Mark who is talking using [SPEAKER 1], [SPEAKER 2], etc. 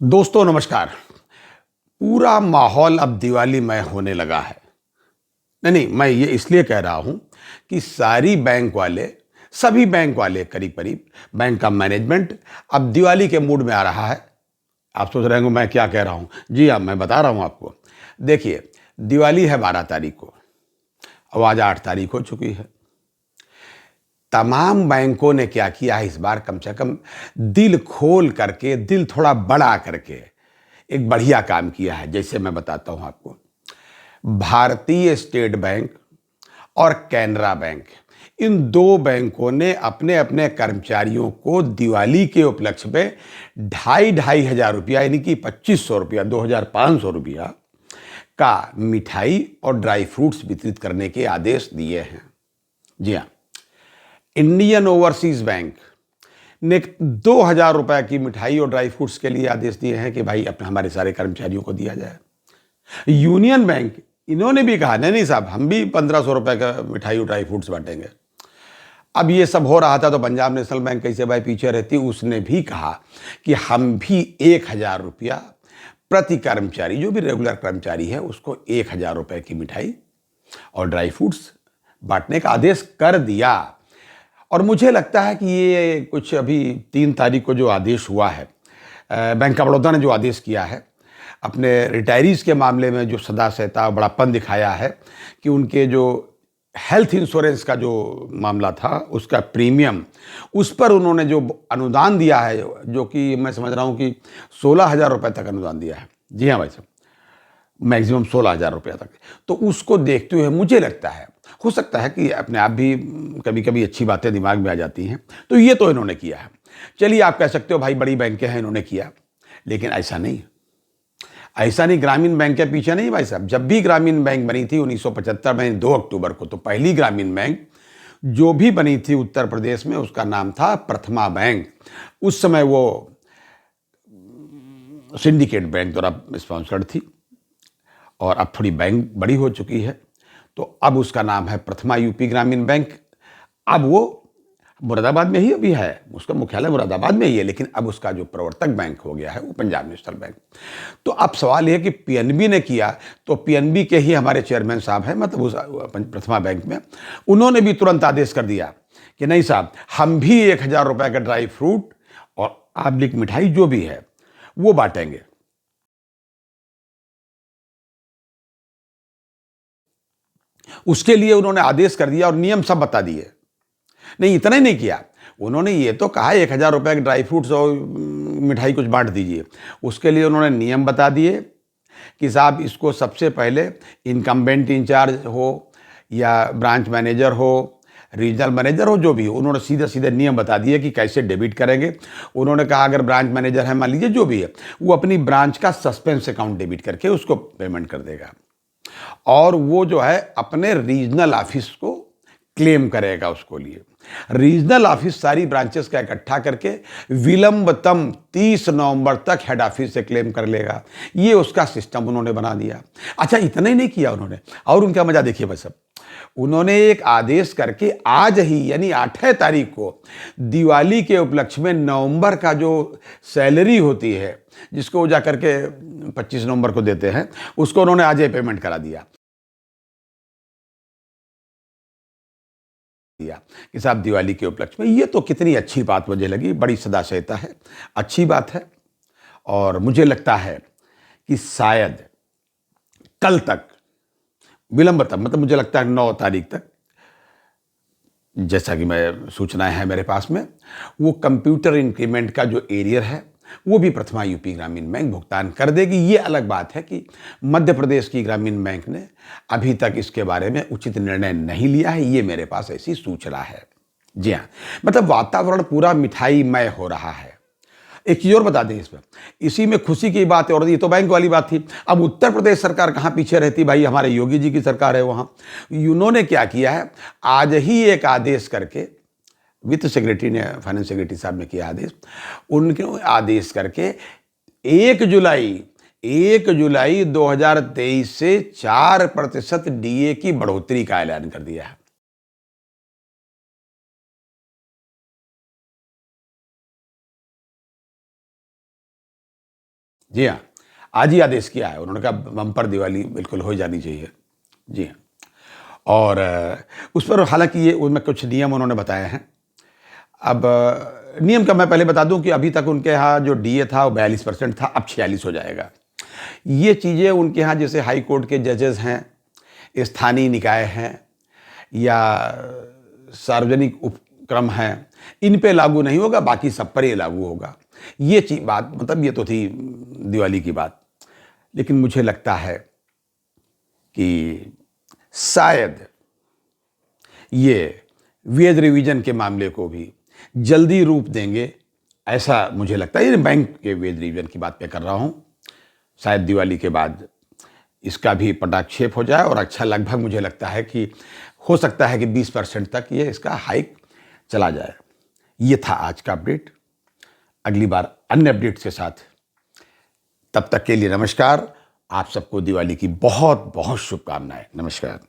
[SPEAKER 1] दोस्तों नमस्कार। पूरा माहौल अब दिवालीमय होने लगा है। नहीं, मैं ये इसलिए कह रहा हूँ कि सारी बैंक वाले, सभी बैंक वाले करीब-करीब, बैंक का मैनेजमेंट अब दिवाली के मूड में आ रहा है। आप सोच रहे होंगे मैं क्या कह रहा हूँ? जी हाँ, मैं बता रहा हूँ आपको। देखिए, दिवाली है 12 तारीख को, अब आज 8 तारीख हो चुकी है। तमाम बैंकों ने क्या किया है इस बार, कम से कम दिल खोल करके, दिल थोड़ा बड़ा करके एक बढ़िया काम किया है। जैसे मैं बताता हूं आपको, भारतीय स्टेट बैंक और कैनरा बैंक, इन दो बैंकों ने अपने अपने कर्मचारियों को दिवाली के उपलक्ष्य में ढाई ढाई हजार रुपया, यानी कि 2500 रुपया, 2500 रुपया का मिठाई और ड्राई फ्रूट्स वितरित करने के आदेश दिए हैं। जी हाँ, इंडियन ओवरसीज बैंक ने 2000 रुपए की मिठाई और ड्राई फ्रूट्स के लिए आदेश दिए हैं कि भाई अपने हमारे सारे कर्मचारियों को दिया जाए। यूनियन बैंक, इन्होंने भी कहा नहीं नहीं साहब, हम भी 1500 रुपए का मिठाई और ड्राई फ्रूट्स बांटेंगे। अब ये सब हो रहा था तो पंजाब नेशनल बैंक कैसे भाई पीछे रहती, उसने भी कहा कि हम भी 1000 रुपया प्रति कर्मचारी, जो भी रेगुलर कर्मचारी है, उसको 1000 रुपए की मिठाई और ड्राई फ्रूट्स बांटने का आदेश कर दिया। और मुझे लगता है कि ये कुछ अभी 3 तारीख को जो आदेश हुआ है, बैंक ऑफ बड़ौदा ने जो आदेश किया है, अपने रिटायरीज़ के मामले में जो सदा सहता बड़ापन दिखाया है कि उनके जो हेल्थ इंश्योरेंस का जो मामला था, उसका प्रीमियम, उस पर उन्होंने जो अनुदान दिया है, जो कि मैं समझ रहा हूँ कि 16,000 रुपये तक अनुदान दिया है। जी हाँ भाई साहब, मैक्सिमम 16,000 रुपया तक। तो उसको देखते हुए मुझे लगता है, हो सकता है कि अपने आप भी कभी कभी अच्छी बातें दिमाग में आ जाती हैं, तो ये तो इन्होंने किया है। चलिए, आप कह सकते हो भाई बड़ी बैंकें हैं, इन्होंने किया, लेकिन ऐसा नहीं। ऐसा नहीं, ग्रामीण बैंक के पीछे नहीं भाई साहब। जब भी ग्रामीण बैंक बनी थी 1975 में 2 अक्टूबर को, तो पहली ग्रामीण बैंक जो भी बनी थी उत्तर प्रदेश में, उसका नाम था प्रथमा बैंक। उस समय वो सिंडिकेट बैंक द्वारा स्पॉन्सर्ड थी और अब थोड़ी बैंक बड़ी हो चुकी है, तो अब उसका नाम है प्रथमा यूपी ग्रामीण बैंक। अब वो मुरादाबाद में ही अभी है, उसका मुख्यालय मुरादाबाद में ही है, लेकिन अब उसका जो प्रवर्तक बैंक हो गया है वो पंजाब नेशनल बैंक। तो अब सवाल ये कि पीएनबी ने किया, तो पीएनबी के ही हमारे चेयरमैन साहब हैं, मतलब उस प्रथमा बैंक में, उन्होंने भी तुरंत आदेश कर दिया कि नहीं साहब, हम भी 1000 रुपए का ड्राई फ्रूट और आबलिक मिठाई जो भी है वो बांटेंगे। उसके लिए उन्होंने आदेश कर दिया और नियम सब बता दिए। नहीं, इतना ही नहीं किया, उन्होंने ये तो कहा 1000 रुपए के ड्राई फ्रूट्स और मिठाई कुछ बांट दीजिए। उसके लिए उन्होंने नियम बता दिए कि साहब, इसको सबसे पहले इनकम्बेंट इंचार्ज हो या ब्रांच मैनेजर हो, रीजनल मैनेजर हो, जो भी हो, उन्होंने सीधे सीधे नियम बता दिए कि कैसे डेबिट करेंगे। उन्होंने कहा अगर ब्रांच मैनेजर है, मान लीजिए जो भी है, वो अपनी ब्रांच का सस्पेंस अकाउंट डेबिट करके उसको पेमेंट कर देगा, और वो जो है अपने रीजनल ऑफिस को क्लेम करेगा उसको लिए। रीजनल ऑफिस सारी ब्रांचेस का इकट्ठा करके विलंबतम 30 नवंबर तक हेड ऑफिस से क्लेम कर लेगा। ये उसका सिस्टम उन्होंने बना दिया। अच्छा, इतना ही नहीं किया उन्होंने, और उनका मजा देखिए बस। अब उन्होंने एक आदेश करके आज ही, यानी 8 तारीख को, दिवाली के उपलक्ष्य में नवंबर का जो सैलरी होती है, जिसको वो जाकर के 25 नवंबर को देते हैं, उसको उन्होंने आज ही पेमेंट करा दिया कि साहब दिवाली के उपलक्ष्य में। ये तो कितनी अच्छी बात मुझे लगी, बड़ी सदाशयता है, अच्छी बात है। और मुझे लगता है कि शायद कल तक, विलंबतम, मतलब मुझे लगता है 9 तारीख तक, जैसा कि मैं सूचनाएं हैं मेरे पास में, वो कंप्यूटर इंक्रीमेंट का जो एरियर है वो भी प्रथमा यूपी ग्रामीण बैंक भुगतान कर देगी। ये अलग बात है कि मध्य प्रदेश की ग्रामीण बैंक ने अभी तक इसके बारे में उचित निर्णय नहीं लिया है, ये मेरे पास ऐसी सूचना है। जी हाँ, मतलब वातावरण पूरा मिठाईमय हो रहा है। एक चीज और बता दें इसमें, इसी में खुशी की बात है, और ये तो बैंक वाली बात थी। अब उत्तर प्रदेश सरकार कहाँ पीछे रहती भाई, हमारे योगी जी की सरकार है वहाँ। उन्होंने क्या किया है, आज ही एक आदेश करके, वित्त सेक्रेटरी ने, फाइनेंस सेक्रेटरी साहब ने किया आदेश, उनके आदेश करके 1 जुलाई 1 जुलाई 2023 से 4% डीए की बढ़ोतरी का ऐलान कर दिया है। जी हाँ, आज ही आदेश किया है। उन्होंने कहा बम्पर दिवाली बिल्कुल हो जानी चाहिए। जी हाँ। और उस पर हालांकि ये उनमें कुछ नियम उन्होंने बताए हैं। अब नियम का मैं पहले बता दूं कि अभी तक उनके यहाँ जो डीए था वो 42% था, अब 46 हो जाएगा। ये चीज़ें उनके यहाँ जैसे हाई कोर्ट के जजेस हैं, स्थानीय निकाय हैं या सार्वजनिक उपक्रम हैं, इन पे लागू नहीं होगा, बाकी सब पर ये लागू होगा। ये चीज बात मतलब ये तो थी दिवाली की बात। लेकिन मुझे लगता है कि शायद ये वेज रिवीजन के मामले को भी जल्दी रूप देंगे, ऐसा मुझे लगता है। ये बैंक के वेज रिवीजन की बात मैं कर रहा हूँ। शायद दिवाली के बाद इसका भी पटाक्षेप हो जाए और अच्छा, लगभग मुझे लगता है कि हो सकता है कि 20% तक ये इसका हाइक चला जाए। ये था आज का अपडेट। अगली बार अन्य अपडेट्स के साथ, तब तक के लिए नमस्कार। आप सबको दिवाली की बहुत बहुत शुभकामनाएं। नमस्कार।